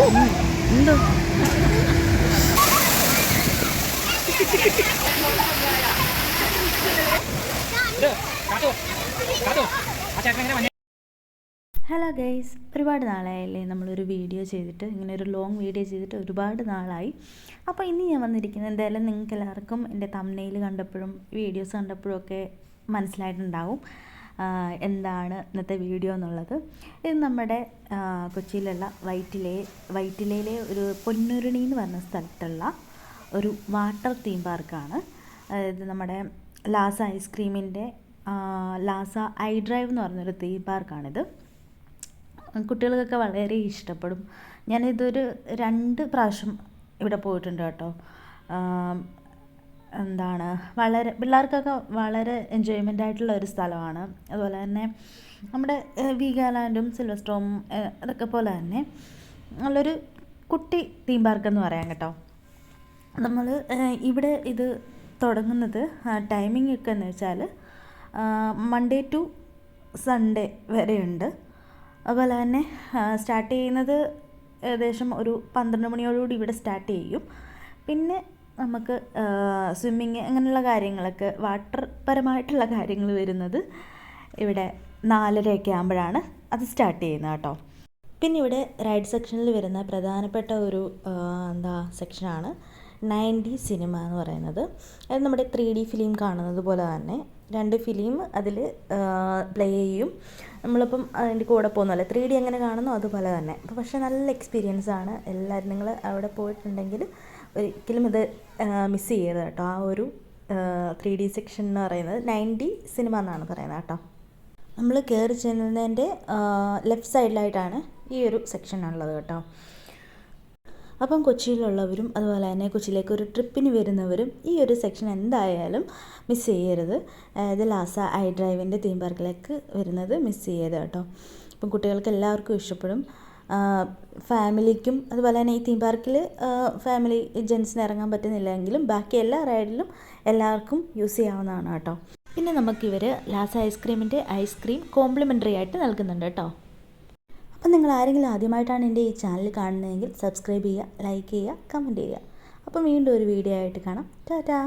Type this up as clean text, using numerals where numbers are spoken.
എന്തോ hello guys, ഒരുപാട് നാളായല്ലേ നമ്മളൊരു വീഡിയോ ചെയ്തിട്ട്, ഇങ്ങനെ ഒരു ലോങ് വീഡിയോ ചെയ്തിട്ട് ഒരുപാട് നാളായി. അപ്പോൾ ഇന്ന് ഞാൻ വന്നിരിക്കുന്നത്, എന്തായാലും നിങ്ങൾക്ക് എല്ലാവർക്കും എൻ്റെ തംബ്നെയിൽ കണ്ടപ്പോഴും വീഡിയോസ് കണ്ടപ്പോഴും ഒക്കെ മനസ്സിലായിട്ടുണ്ടാവും എന്താണ് ഇന്നത്തെ വീഡിയോ എന്നുള്ളത്. ഇത് നമ്മുടെ കൊച്ചിയിലുള്ള വൈറ്റിലയിലെ ഒരു പൊന്നുരുണി എന്ന് പറഞ്ഞ സ്ഥലത്തുള്ള ഒരു വാട്ടർ തീം പാർക്കാണ്. അതായത് നമ്മുടെ ലാസ ഐസ്ക്രീമിൻ്റെ ലാസ ഐ ഡ്രൈവ് എന്ന് പറഞ്ഞൊരു തീം പാർക്കാണിത്. കുട്ടികൾക്കൊക്കെ വളരെ ഇഷ്ടപ്പെടും. ഞാനിതൊരു 2 പ്രാവശ്യം ഇവിടെ പോയിട്ടുണ്ട് കേട്ടോ. എന്താണ് വളരെ പിള്ളേർക്കൊക്കെ വളരെ എൻജോയ്മെൻ്റ് ആയിട്ടുള്ള ഒരു സ്ഥലമാണ്. അതുപോലെ തന്നെ നമ്മുടെ വീഗാലാൻഡും സിൽവർ അതൊക്കെ പോലെ തന്നെ നല്ലൊരു കുട്ടി തീം പാർക്കെന്ന് പറയാം കേട്ടോ. നമ്മൾ ഇവിടെ ഇത് തുടങ്ങുന്നത് ടൈമിംഗ് ഒക്കെ എന്ന് വെച്ചാൽ മൺഡേ ടു സൺഡേ വരെയുണ്ട്. അതുപോലെ തന്നെ സ്റ്റാർട്ട് ചെയ്യുന്നത് ഏകദേശം ഒരു 12 മണിയോടുകൂടി ഇവിടെ സ്റ്റാർട്ട് ചെയ്യും. പിന്നെ നമുക്ക് സ്വിമ്മിങ് അങ്ങനെയുള്ള കാര്യങ്ങളൊക്കെ വാട്ടർ പരമായിട്ടുള്ള കാര്യങ്ങൾ വരുന്നത് ഇവിടെ 4:30 ആകുമ്പോഴാണ് അത് സ്റ്റാർട്ട് ചെയ്യുന്നത് കേട്ടോ. പിന്നെ ഇവിടെ റൈഡ് സെക്ഷനിൽ വരുന്ന പ്രധാനപ്പെട്ട ഒരു സെക്ഷനാണ് 9D സിനിമ എന്ന് പറയുന്നത്. അത് നമ്മുടെ 3D ഫിലിം കാണുന്നത് പോലെ തന്നെ 2 ഫിലിം അതിൽ പ്ലേ ചെയ്യും. നമ്മളിപ്പം അതിൻ്റെ കൂടെ പോകുന്നതല്ലേ 3D എങ്ങനെ കാണുന്നു അതുപോലെ തന്നെ. അപ്പോൾ പക്ഷേ നല്ല എക്സ്പീരിയൻസ് ആണ്. എല്ലാവരും നിങ്ങൾ അവിടെ പോയിട്ടുണ്ടെങ്കിൽ ഒരിക്കലും ഇത് മിസ് ചെയ്യരുത് കേട്ടോ. ആ ഒരു 3D സെക്ഷൻ എന്ന് പറയുന്നത് 9D സിനിമ എന്നാണ് പറയുന്നത് കേട്ടോ. നമ്മൾ കയറി ചെല്ലുന്നതിൻ്റെ ലെഫ്റ്റ് സൈഡിലായിട്ടാണ് ഈ ഒരു സെക്ഷൻ ഉള്ളത് കേട്ടോ. അപ്പം കൊച്ചിയിലുള്ളവരും അതുപോലെ തന്നെ കൊച്ചിയിലേക്ക് ഒരു ട്രിപ്പിന് വരുന്നവരും ഈ ഒരു സെക്ഷൻ എന്തായാലും മിസ് ചെയ്യരുത്. അതായത് ലാസ ഐ ഡ്രൈവിൻ്റെ തീം പാർക്കിലേക്ക് വരുന്നത് മിസ് ചെയ്യരുത് കേട്ടോ. അപ്പം കുട്ടികൾക്ക് എല്ലാവർക്കും ഇഷ്ടപ്പെടും. ഫാമിലിക്കും അതുപോലെ തന്നെ ഈ തീം പാർക്കിൽ ഫാമിലി ജെൻസിന് ഇറങ്ങാൻ പറ്റുന്നില്ലെങ്കിലും ബാക്കി എല്ലാ റൈഡിലും എല്ലാവർക്കും യൂസ് ചെയ്യാവുന്നതാണ് കേട്ടോ. പിന്നെ നമുക്കിവർ ലാസ ഐസ്ക്രീമിൻ്റെ ഐസ്ക്രീം കോംപ്ലിമെൻ്ററി ആയിട്ട് നൽകുന്നുണ്ട് കേട്ടോ. അപ്പം നിങ്ങൾ ആരെങ്കിലും ആദ്യമായിട്ടാണ് എൻ്റെ ഈ ചാനൽ കാണുന്നതെങ്കിൽ സബ്സ്ക്രൈബ് ചെയ്യുക, ലൈക്ക് ചെയ്യുക, കമൻറ്റ് ചെയ്യുക. അപ്പം വീണ്ടും ഒരു വീഡിയോ ആയിട്ട് കാണാം. ടാറ്റാ.